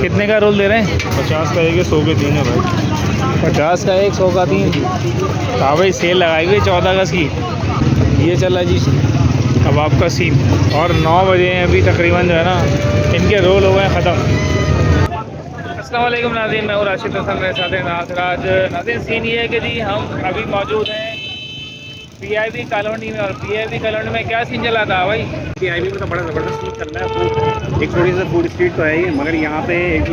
कितने का रोल दे रहे हैं? 50 का एक है, 100 के 3 है भाई। 50 का एक, 100 का 3। हाँ भाई, सेल लगाई हुई है 14 अगस्त की। ये चला जी कबाब का सीन। और 9 बजे हैं अभी तकरीबन, जो है ना इनके रोल हो गए ख़त्म। अस्सलाम वालेकुम नाज़रीन, मैं हूँ राशिद हसन, मेरे साथ हैं नाज़राज। नाज़रीन, सीन ये है कि जी हम अभी मौजूद हैं पीआईबी कॉलोनी में। और पीआईबी कॉलोनी में क्या सीन चला था भाई? पीआईबी में तो बड़ा ज़बरदस्त सीन चल रहा है। फूड एक छोटी सी फूड स्ट्रीट तो है ही, मगर यहाँ पे एक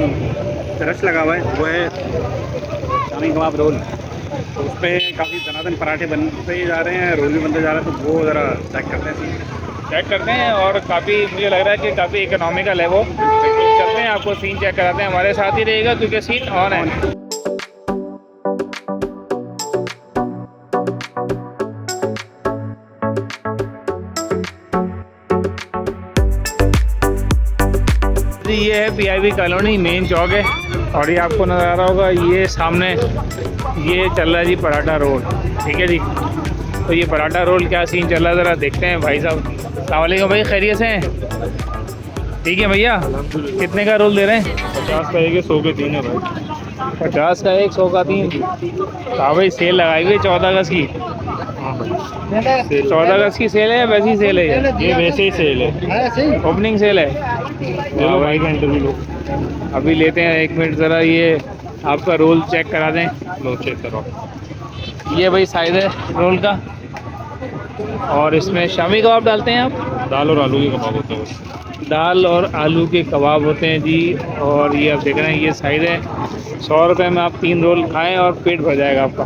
रश लगा हुआ है, वो है शामी कबाब रोल। तो उस पर काफ़ी दनादन पराठे बनते जा रहे हैं, रोल भी बनते जा रहे हैं। तो वो ज़रा चेक करते हैं, चेक करते हैं। और काफ़ी मुझे लग रहा है कि काफ़ी इकोनॉमिकल है वो। चलते हैं, आपको सीन चेक कराते हैं। हमारे साथ ही रहेगा क्योंकि सीन ऑन है। ये है पीआईबी कॉलोनी, मेन चौक है। और ये आपको नज़र आ रहा होगा, ये सामने ये चल रहा है जी पराठा रोल। ठीक है जी, तो ये पराठा रोल क्या सीन चल रहा है ज़रा देखते हैं। भाई साहब अस्सलाम वालेकुम भाई, खैरियत से हैं? ठीक है भैया, कितने का रोल दे रहे हैं? 50 का एक है, 100 के 3 है भाई। 50 का एक, 100 का 3। हाँ भाई, सेल लगाई हुई है 14 अगस्त की। 14 अगस्त की सेल है, वैसी सेल है ये वैसे ही सेल है, ओपनिंग सेल है। चलो भाई का इंटरव्यू लो। अभी लेते हैं, 1 मिनट ज़रा ये आपका रोल चेक करा दें। लो चेक करो। ये भाई साइज़ है रोल का। और इसमें शामी कबाब डालते हैं आप? दाल और आलू के कबाब होते हैं। दाल और आलू के कबाब होते हैं जी। और ये आप देख रहे हैं, ये साइज़ है। 100 रुपये में आप 3 रोल खाएं और पेट भर जाएगा आपका।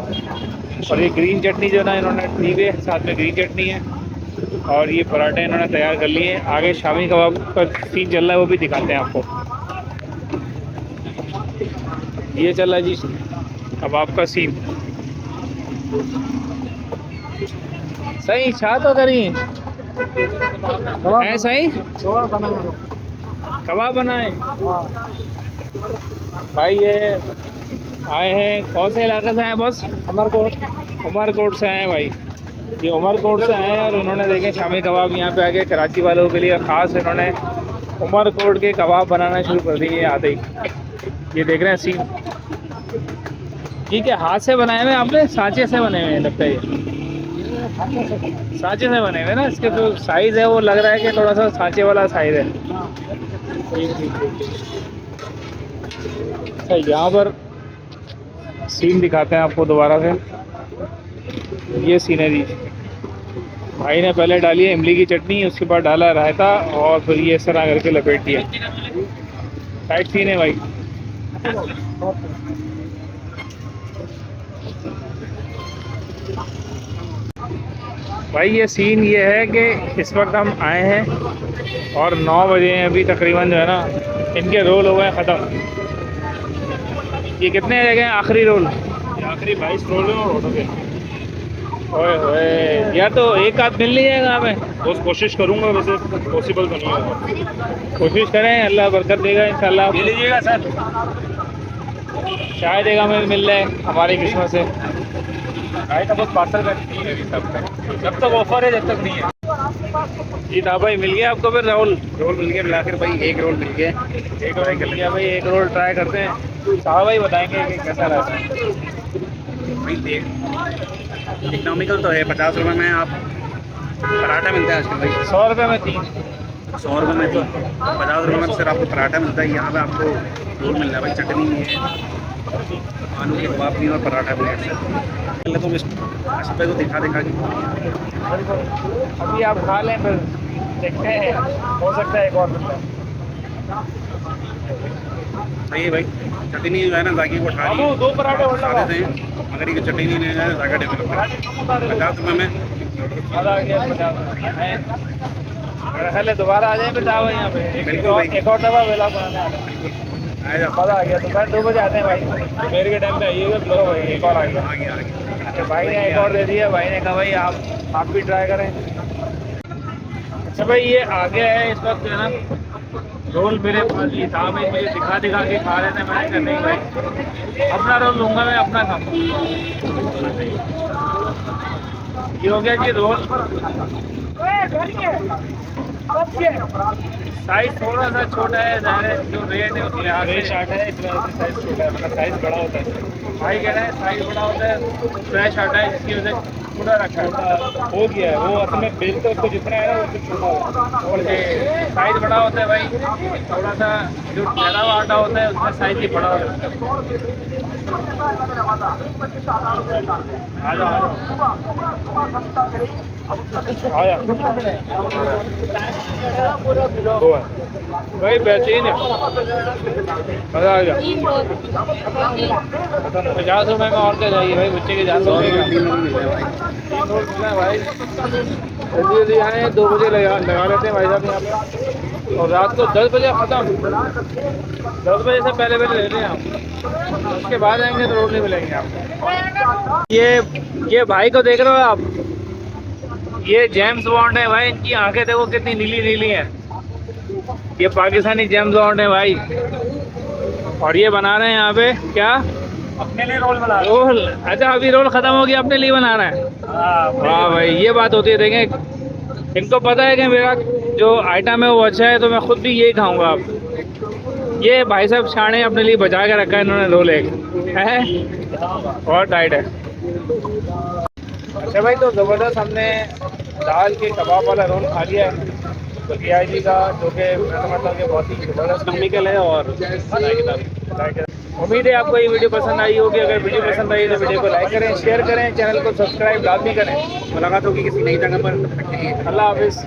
और ये ग्रीन चटनी जो ना इन्होंने दी है, साथ में ग्रीन चटनी है। और ये पराठे इन्होंने तैयार कर लिए हैं। आगे शामी कबाब का सीन चल रहा है, वो भी दिखाते हैं आपको। ये चल रहा है जी कबाब का सीन। सही छा तो करी है सही कबाब बनाए भाई। ये आए हैं, कौन से इलाके से आए बस? उमरकोट से आए हैं भाई। ये उमरकोट से आए हैं और उन्होंने देखे शामी कबाब यहाँ पे आके कराची वालों के लिए ख़ास इन्होंने उमरकोट के कबाब बनाना शुरू कर दिए आते ही। ये देख रहे हैं सीन। ठीक है, हाथ से बनाए हुए आपने, सांचे से बने हुए हैं लगता है। ये सांचे से बने हुए ना, इसके जो साइज़ है वो लग रहा है कि थोड़ा सा सांचे वाला साइज़ है। अच्छा, यहाँ पर सीन दिखाते हैं आपको दोबारा से। ये सीन है जी, भाई ने पहले डाली है इमली की चटनी, उसके बाद डाला रायता, और फिर ये इस तरह करके लपेट दिया। टाइट सीन है भाई। भाई ये सीन ये है कि इस वक्त हम आए हैं और 9 बजे हैं अभी तकरीबन, जो है ना इनके रोल हो गए ख़त्म। ये कितने रह गए आखिरी रोल? आखिरी 22 रोल है और ऑर्डर है। ओए होए, या तो एक आध मिल नहीं जाएगा हमें? बस कोशिश करूंगा, वैसे पॉसिबल तो नहीं होगा। कोशिश करें, अल्लाह बरकत देगा इंशाल्लाह। ले लीजिएगा सर, शायद एक हमें मिल जाए हमारी किस्मत से। भाई तो बहुत पार्सल करती है अभी जब तक ऑफर है, जब तक नहीं है। जी था भाई, मिल गया आपको फिर रोल? रोल मिल गया, मिलाकर भाई एक रोल मिल गया। एक रोल मिल गया भाई, एक रोल ट्राई करते हैं। साहब भाई बताएंगे कि कैसा रहता है। भाई देख, इकनॉमिकल तो है। 50 रुपये में आप पराठा मिलता है आजकल भाई। 100 रुपये में 3। 100 रुपये में तो 50 रुपये में सिर्फ आपको पराठा मिलता है। यहाँ पे आपको रोल मिल रहा है भाई, चटनी है, आलू के कबाब भी और पराठा भी है। पहले तो इस पे तो दिखा के अभी आप खा लें, फिर देखते हैं, हो सकता है एक और मिलता है। सही भाई, चटनी जो है ना जाके को उठा ली, 2 पराठे और लगा देते हैं, मगर ये चटनी नहीं है, जाकर डेवलप 50 रुपये में। मज़ा आ गया। 50 है, दोबारा आ जाए फिर दावा यहाँ पे। एक और दवा वेला बनाना मज़ा आ गया। दोपहर 2 बजे आते हैं भाई, दोपहर के टाइम पे आइएगा। लो भाई, एक और आ गया। भाई ने एक और दे दिया। भाई ने कहा भाई आप भी ट्राई करें। अच्छा भाई, ये आ गया है इस वक्त, जो है ना रोल मेरे पास ही था भाई, मुझे दिखा के खा रहे थे। मैंने कहा नहीं भाई, अपना रोल लूँगा मैं, अपना खाऊंगा। ये हो गया जी रोल। साइज थोड़ा सा छोटा है, जो रेट है उसके लिहाज से आर्ट है, इस वजह से साइज छोटा है, मतलब साइज बड़ा होता है। भाई कह रहे हैं साइज बड़ा होता है, फ्रेश आटा है, जिसकी वजह से छोटा रखा है, हो गया है वो असल में बिल तो उसको जितना है ना उससे छोटा होगा, और ये साइज बड़ा होता है भाई। थोड़ा सा जो ठहरा हुआ आटा होता है उसका साइज ही बड़ा होता है। आ जाओ आ जाओ भाई, बेहतरीन है, मज़ा आ गया। 50 रुपये में और क्या चाहिए भाई, बच्चे के जान भाई। जल्दी जल्दी आए, 2 बजे लगा लेते हैं भाई साहब यहाँ पे, और रात को 10 बजे ख़त्म। 10 बजे से पहले ले लें हम, उसके बाद आएंगे तो रोड नहीं मिलेंगे आपको। ये भाई को देख रहे हो आप, ये जेम्स बॉन्ड है भाई, इनकी आंखें देखो कितनी नीली नीली हैं। ये पाकिस्तानी जेम्स बॉन्ड है भाई, और ये बना रहे हैं यहाँ पे क्या, अपने लिए रोल बना रोल। अच्छा अभी रोल खत्म हो गया, अपने लिए बना रहा है। वाह भाई, ये बात होती है। देखें, इनको पता है कि मेरा जो आइटम है वो अच्छा है, तो मैं खुद भी यही खाऊंगा। अब ये भाई साहब छाने अपने लिए बचा के रखा है इन्होंने, रोल एक है और टाइट है। अच्छा भाई, तो ज़बरदस्त हमने दाल के कबाब वाला रोल खा लिया है बल्किया जी का, जो कि मतलब कि बहुत ही ज़बरदस्त कमिकल है और उम्मीद है आपको ये वीडियो पसंद आई होगी। अगर वीडियो पसंद आई तो वीडियो को लाइक करें, शेयर करें, चैनल को सब्सक्राइब लाजमी करें। मुलाकात होगी किसी नई जगह पर। अल्लाह हाफिज़।